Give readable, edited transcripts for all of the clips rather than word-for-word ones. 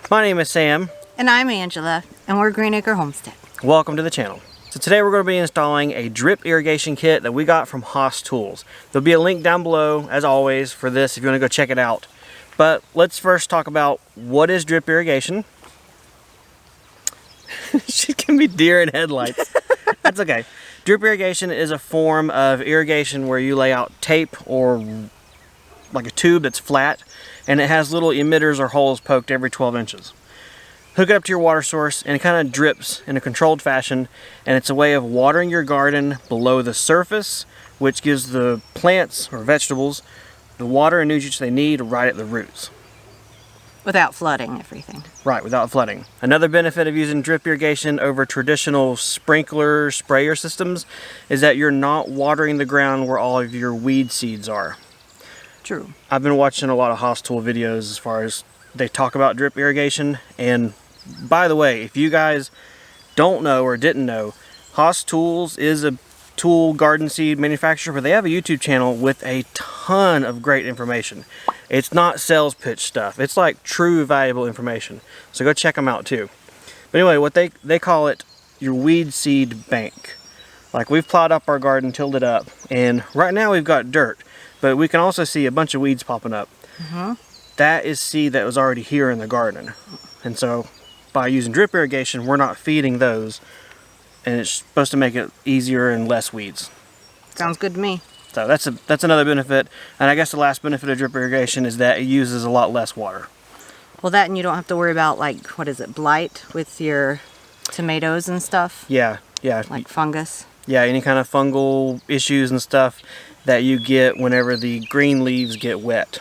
My name is Sam. And I'm Angela, and we're Green Acre Homestead. Welcome to the channel. So today we're going to be installing a drip irrigation kit that we got from Haas Tools. There'll be a link down below, as always, for this if you want to go check it out. But let's first talk about what is drip irrigation. She can be deer in headlights. That's okay. Drip irrigation is a form of irrigation where you lay out tape or like a tube that's flat, and it has little emitters or holes poked every 12 inches. Hook it up to your water source and it kind of drips in a controlled fashion, and it's a way of watering your garden below the surface, which gives the plants or vegetables the water and nutrients they need right at the roots. Without flooding everything. Right, without flooding. Another benefit of using drip irrigation over traditional sprinkler sprayer systems is that you're not watering the ground where all of your weed seeds are. True. I've been watching a lot of Haas Tool videos as far as they talk about drip irrigation, and by the way, if you guys don't know or didn't know, Haas Tools is a tool garden seed manufacturer, but they have a YouTube channel with a ton of great information. It's not sales pitch stuff. It's like true valuable information. So go check them out too. But anyway, what they call it your weed seed bank. Like, we've plowed up our garden, tilled it up, and right now we've got dirt, but we can also see a bunch of weeds popping up. That is seed that was already here in the garden. And so by using drip irrigation, we're not feeding those, and it's supposed to make it easier and less weeds. Sounds good to me. So that's another benefit. And I guess the last benefit of drip irrigation is that it uses a lot less water. Well, that, and you don't have to worry about, like, what is it, blight with your tomatoes and stuff? Yeah. Like fungus? Yeah, any kind of fungal issues and stuff that you get whenever the green leaves get wet.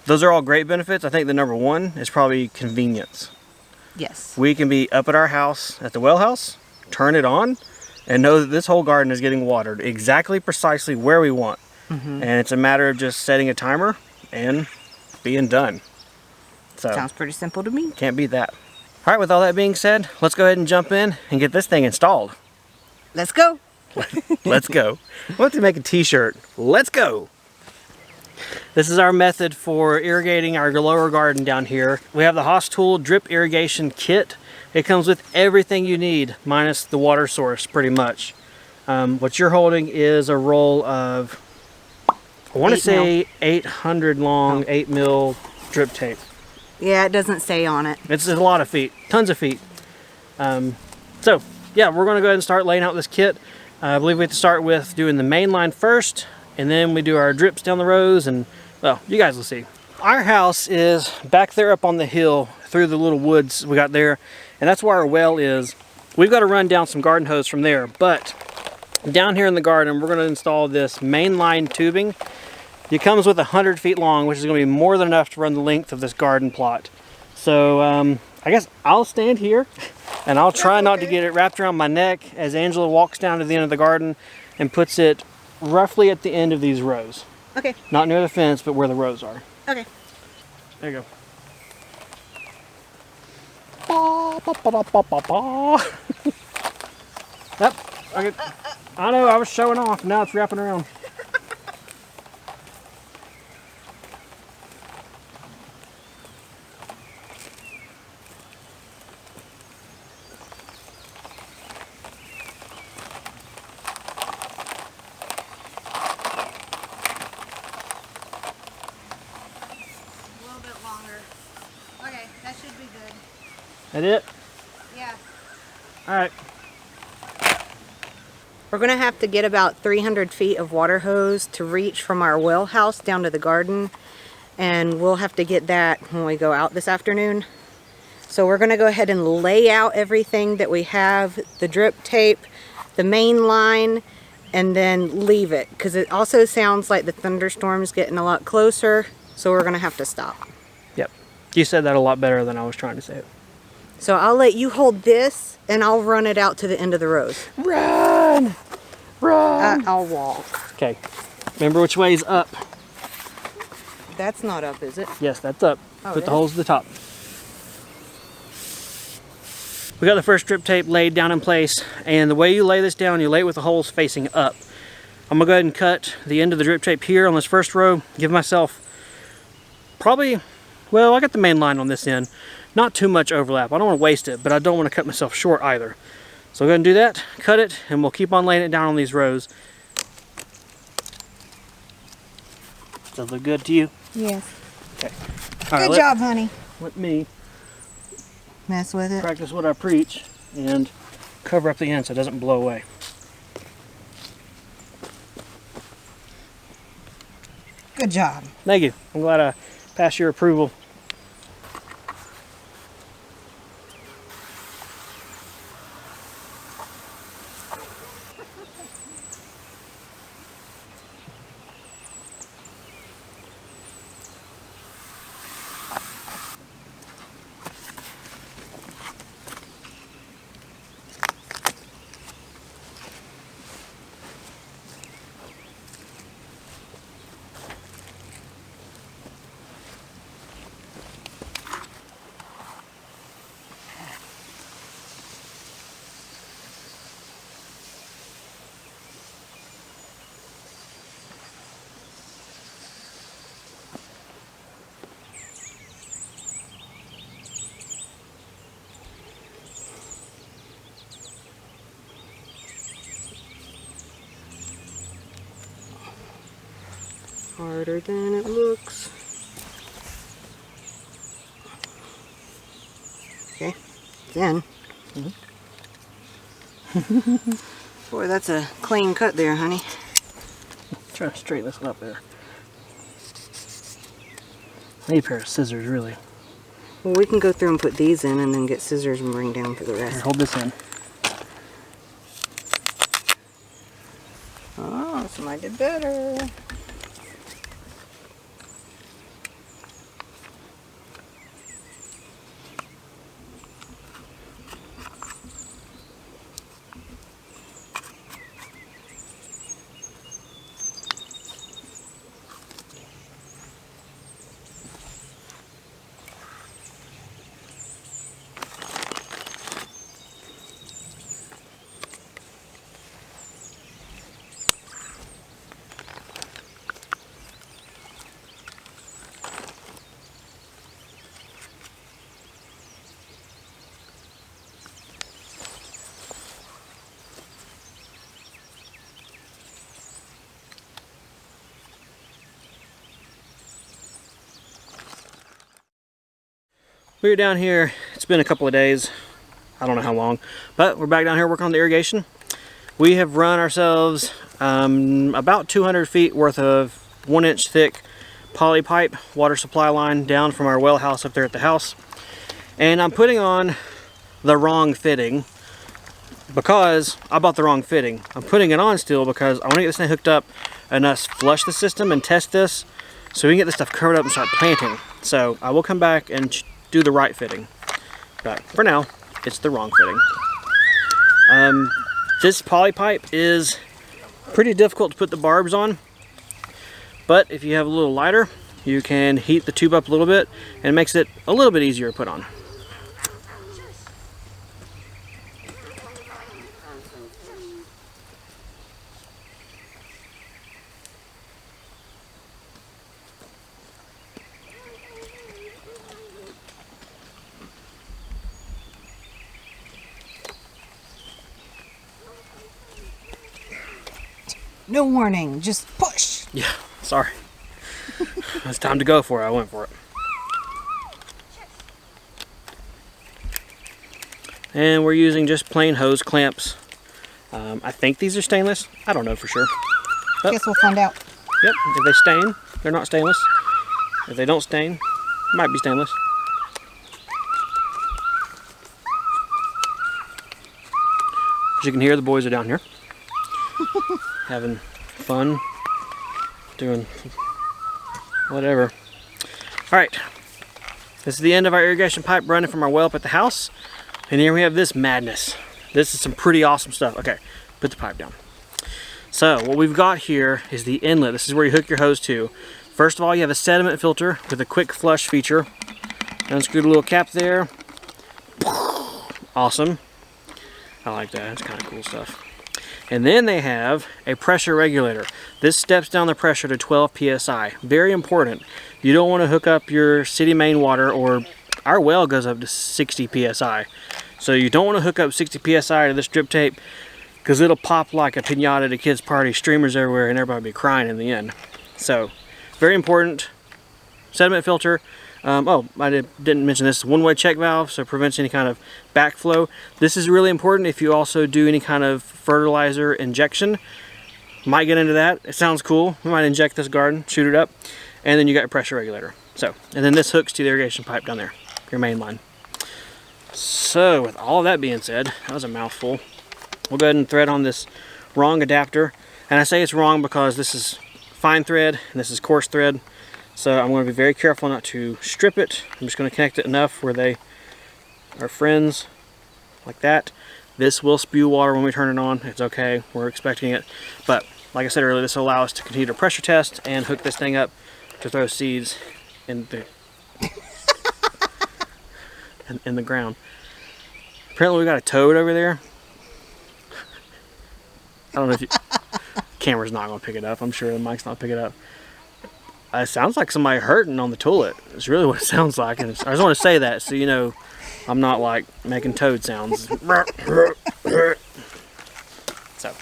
Those are all great benefits. I think the number one is probably convenience. Yes. We can be up at our house, at the well house, turn it on, and know that this whole garden is getting watered exactly precisely where we want. And it's a matter of just setting a timer and being done. So sounds pretty simple to me. can't beat that. All right, with all that being said, let's go ahead and jump in and get this thing installed. Let's go. Let's go. I want to make a t-shirt. Let's go. This is our method for irrigating our lower garden down here. We have the Haas Tool drip irrigation kit. It comes with everything you need, minus the water source, pretty much. What you're holding is a roll of, I want to say 800 long, 8 mil drip tape. Yeah, it doesn't say on it. It's a lot of feet, tons of feet. So yeah, we're going to go ahead and start laying out this kit. I believe we have to start with doing the main line first, and then we do our drips down the rows, and well, you guys will see. Our house is back there up on the hill through the little woods we got there, and that's where our well is. We've got to run down some garden hose from there, but down here in the garden, we're going to install this main line tubing. It comes with 100 feet long, which is going to be more than enough to run the length of this garden plot. So I guess I'll stand here, and I'll try not to get it wrapped around my neck as Angela walks down to the end of the garden and puts it roughly at the end of these rows. Okay. Not near the fence, but where the rows are. Okay. There you go. Yep. Okay. I know, I was showing off. Now it's wrapping around. Okay, that should be good. That it? Yeah. Alright. We're going to have to get about 300 feet of water hose to reach from our well house down to the garden. And we'll have to get that when we go out this afternoon. So we're going to go ahead and lay out everything that we have, the drip tape, the main line, and then leave it. Because it also sounds like the thunderstorm's getting a lot closer. So we're going to have to stop. Yep. You said that a lot better than I was trying to say it. So I'll let you hold this, and I'll run it out to the end of the rows. Run! Run! I'll walk. Okay. Remember which way is up. That's not up, is it? Yes, that's up. Oh, Put the holes at the top. We got the first drip tape laid down in place, and the way you lay this down, you lay it with the holes facing up. I'm gonna go ahead and cut the end of the drip tape here on this first row, give myself probably, well, I got the main line on this end, not too much overlap. I don't want to waste it, but I don't want to cut myself short either. So I'll go ahead and do that, cut it, and we'll keep on laying it down on these rows. Does that look good to you? Yes. Okay. All right, Good job, honey. Let me Mess with it. practice what I preach and cover up the end so it doesn't blow away. Good job. Thank you. I'm glad I passed your approval. Harder than it looks. Okay, then. Boy, that's a clean cut there, honey. Try to straighten this up there. I need a pair of scissors, really. Well, we can go through and put these in and then get scissors and bring down for the rest. Here, hold this in. Oh, somebody did better. We were down here, it's been a couple of days, I don't know how long, but we're back down here working on the irrigation. We have run ourselves about 200 feet worth of 1-inch thick poly pipe water supply line down from our well house up there at the house. And I'm putting on the wrong fitting because I bought the wrong fitting. I'm putting it on still because I want to get this thing hooked up and us flush the system and test this so we can get this stuff covered up and start planting. So I will come back and do the right fitting, but for now it's the wrong fitting. This poly pipe is pretty difficult to put the barbs on, but if you have a little lighter you can heat the tube up a little bit and it makes it a little bit easier to put on. No warning, just push. Yeah, sorry. It's time to go for it. I went for it. And we're using just plain hose clamps. I think these are stainless. I don't know for sure. But, Guess we'll find out. yep, if they stain, they're not stainless. If they don't stain, it might be stainless. As you can hear, the boys are down here. Having fun, doing whatever. Alright, this is the end of our irrigation pipe running from our well up at the house. And here we have this madness. This is some pretty awesome stuff. Okay, put the pipe down. So what we've got here is the inlet. This is where you hook your hose to. First of all, you have a sediment filter with a quick flush feature. Unscrew the little cap there. Awesome. I like that, it's kind of cool stuff. And then they have a pressure regulator. This steps down the pressure to 12 psi. Very important. You don't want to hook up your city main water or Our well goes up to 60 psi. So you don't want to hook up 60 psi to this drip tape because it'll pop like a piñata at a kid's party, streamers everywhere, and everybody will be crying in the end. So, very important. Sediment filter. Oh, I didn't mention this. One-way check valve, so it prevents any kind of backflow. This is really important if you also do any kind of fertilizer injection. Might get into that. It sounds cool. We might inject this garden, shoot it up, and then you got your pressure regulator. So, and then this hooks to the irrigation pipe down there, your main line. So, with all that being said, that was a mouthful. We'll go ahead and thread on this wrong adapter. And I say it's wrong because this is fine thread and this is coarse thread. So I'm going to be very careful not to strip it. I'm just going to connect it enough where they are friends, like that. This will spew water when we turn it on. It's okay, we're expecting it. But like I said earlier, this will allow us to continue to pressure test and hook this thing up to throw seeds in the in the ground. Apparently we got a toad over there. I don't know if you... camera's not going to pick it up. I'm sure the mic's not picking it up. It sounds like somebody hurting on the toilet. It's really what it sounds like. And I just want to say that so you know I'm not like making toad sounds. So,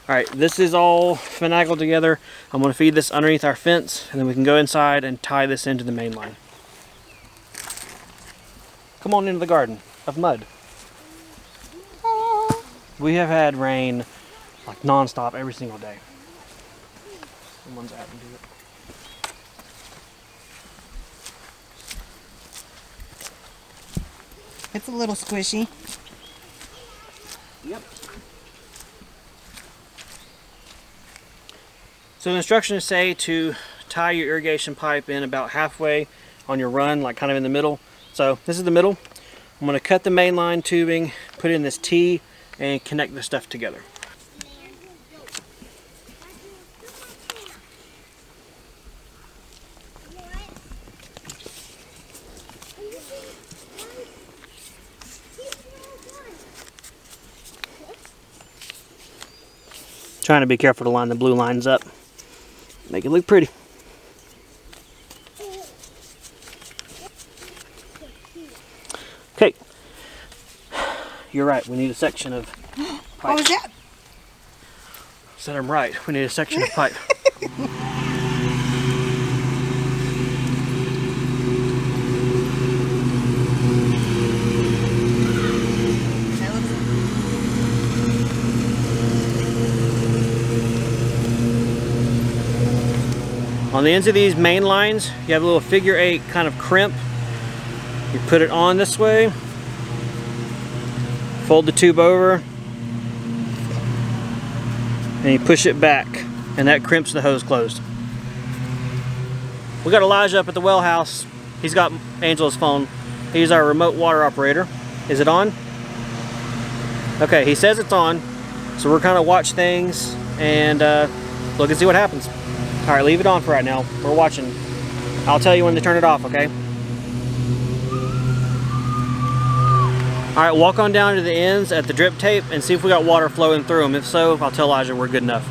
alright, this is all finagled together. I'm going to feed this underneath our fence and then we can go inside and tie this into the main line. Come on into the garden of mud. We have had rain like non-stop every single day. Someone's out and do it. It's a little squishy. Yep. So the instructions say to tie your irrigation pipe in about halfway on your run, like kind of in the middle. So this is the middle. I'm going to cut the main line tubing, put in this T, and connect the stuff together. Trying to be careful to line the blue lines up. Make it look pretty. Okay. You're right, we need a section of pipe. What was that? Said I'm right, we need a section of pipe. On the ends of these main lines, you have a little figure 8 kind of crimp. You put it on this way, fold the tube over, and you push it back, and that crimps the hose closed. We got Elijah up at the well house. He's got Angela's phone. He's our remote water operator. Is it on? Okay, he says it's on, so we're kind of watch things and look and see what happens. All right, leave it on for right now. We're watching. I'll tell you when to turn it off, okay? All right, walk on down to the ends at the drip tape and see if we got water flowing through them. If so, I'll tell Elijah we're good enough.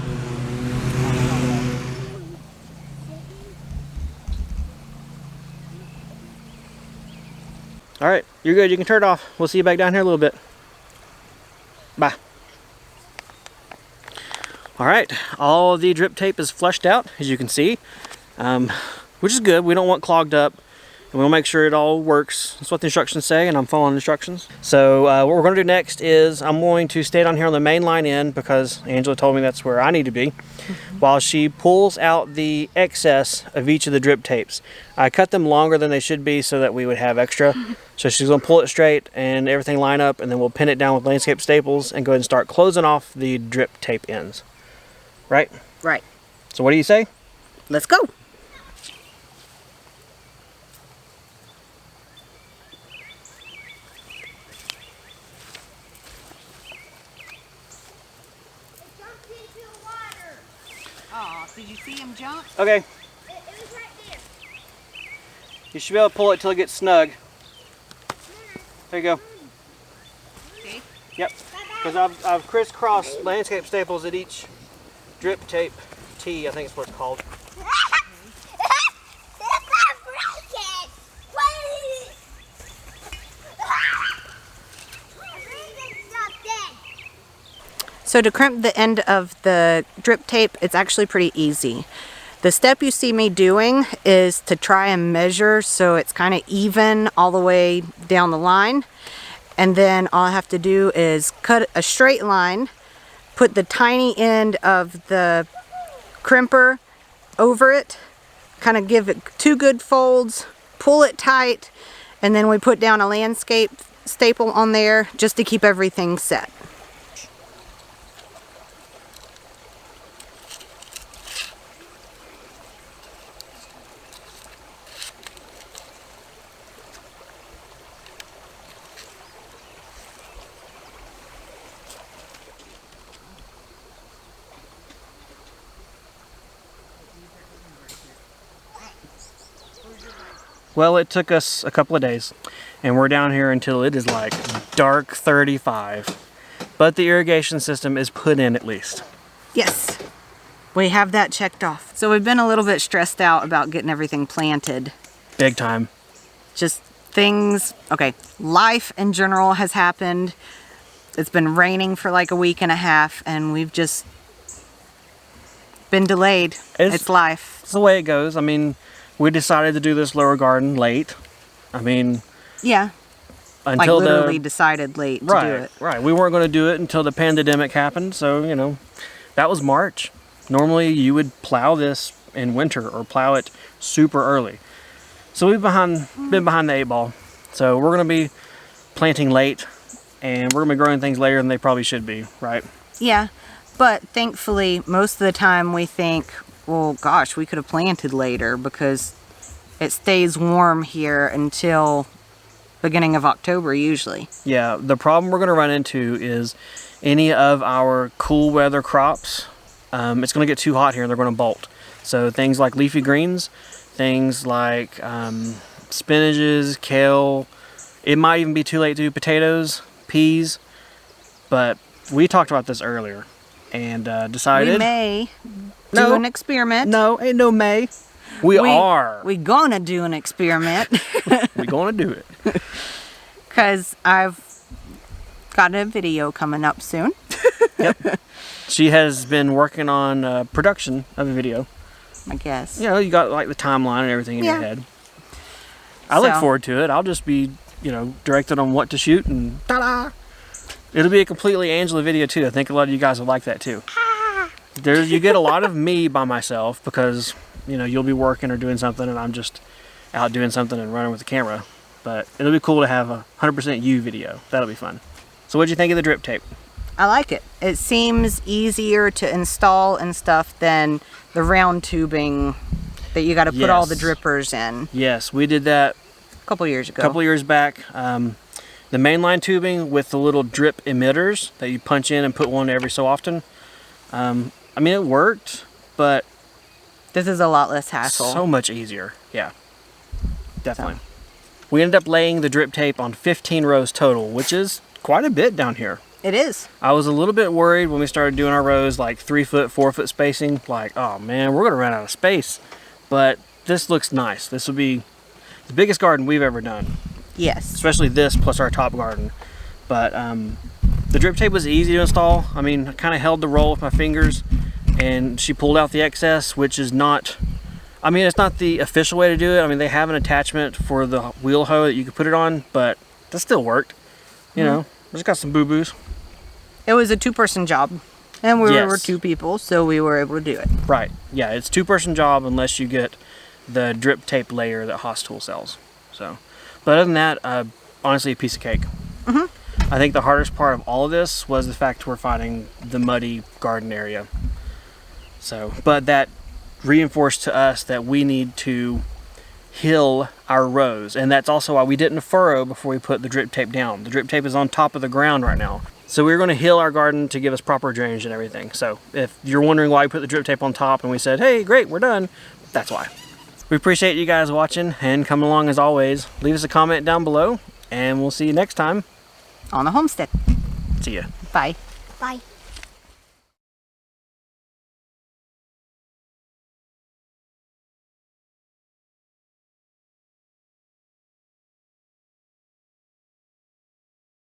All right, you're good. You can turn it off. We'll see you back down here a little bit. Bye. All right, all of the drip tape is flushed out, as you can see, which is good. We don't want clogged up, and we'll make sure it all works. That's what the instructions say, and I'm following instructions. So what we're going to do next is I'm going to stay down here on the main line end because Angela told me that's where I need to be, while she pulls out the excess of each of the drip tapes. I cut them longer than they should be so that we would have extra. So she's going to pull it straight and everything line up, and then we'll pin it down with landscape staples and go ahead and start closing off the drip tape ends. Right? Right. So what do you say? Let's go. Oh, did you see him jump? Okay. It was right there. You should be able to pull it till it gets snug. There you go. Okay. Yep. Because I've crisscrossed landscape staples at each drip tape T, I think it's what it's called. So to crimp the end of the drip tape, it's actually pretty easy. The step you see me doing is to try and measure so it's kind of even all the way down the line. And then all I have to do is cut a straight line, put the tiny end of the crimper over it, kind of give it 2 good folds, pull it tight, and then we put down a landscape staple on there just to keep everything set. Well, it took us a couple of days, and we're down here until it is like dark 35. But the irrigation system is put in at least. Yes, we have that checked off. So we've been a little bit stressed out about getting everything planted. Big time. Just things, okay, life in general has happened. It's been raining for like a week and a half, and we've just been delayed. It's life. It's the way it goes. I mean, we decided to do this lower garden late. I mean, yeah, until like literally decided late to do it. Right. We weren't going to do it until the pandemic happened. So, you know, that was March. Normally you would plow this in winter or plow it super early. So we've been behind the 8 ball. So we're going to be planting late, and we're going to be growing things later than they probably should be, right? Yeah, but thankfully most of the time we think, well, gosh, we could have planted later because it stays warm here until beginning of October usually. Yeah, the problem we're going to run into is any of our cool weather crops, it's going to get too hot here and they're going to bolt. So things like leafy greens, things like spinaches, kale, it might even be too late to do potatoes, peas, but we talked about this earlier and decided... We may do an experiment. No, ain't no may. We are. We gonna do an experiment. We gonna do it. Because I've got a video coming up soon. Yep. She has been working on production of a video. I guess. You know, you got like the timeline and everything in your head. I look forward to it. I'll just be, you know, directed on what to shoot and ta-da! It'll be a completely Angela video too. I think a lot of you guys will like that too. You get a lot of me by myself because, you know, you'll be working or doing something and I'm just out doing something and running with the camera. But it'll be cool to have a 100% you video. That'll be fun. So what'd you think of the drip tape? I like it. It seems easier to install and stuff than the round tubing that you got to put all the drippers in. Yes, we did that a couple years ago. A couple years back. The mainline tubing with the little drip emitters that you punch in and put one every so often. I mean, it worked, but this is a lot less hassle. So much easier. Yeah, definitely. So. We ended up laying the drip tape on 15 rows total, which is quite a bit down here. It is. I was a little bit worried when we started doing our rows, like 3 foot, 4 foot spacing. Like, oh man, we're gonna run out of space. But this looks nice. This will be the biggest garden we've ever done. Yes. Especially this plus our top garden. But the drip tape was easy to install. I mean, I kind of held the roll with my fingers and she pulled out the excess, which is not, I mean, it's not the official way to do it. I mean, they have an attachment for the wheel hoe that you could put it on, but that still worked. You know, just got some boo-boos. It was a 2-person job and we were 2 people, so we were able to do it. Right. Yeah, it's 2-person job unless you get the drip tape layer that Haas Tool sells. So, but other than that, honestly, a piece of cake. I think the hardest part of all of this was the fact we're finding the muddy garden area. So, but that reinforced to us that we need to hill our rows, and that's also why we didn't furrow before we put the drip tape down. The drip tape is on top of the ground right now. So we were going to hill our garden to give us proper drainage and everything. So if you're wondering why we put the drip tape on top and we said, hey, great, we're done, that's why. We appreciate you guys watching and coming along as always. Leave us a comment down below and we'll see you next time on the homestead. See ya. Bye. Bye.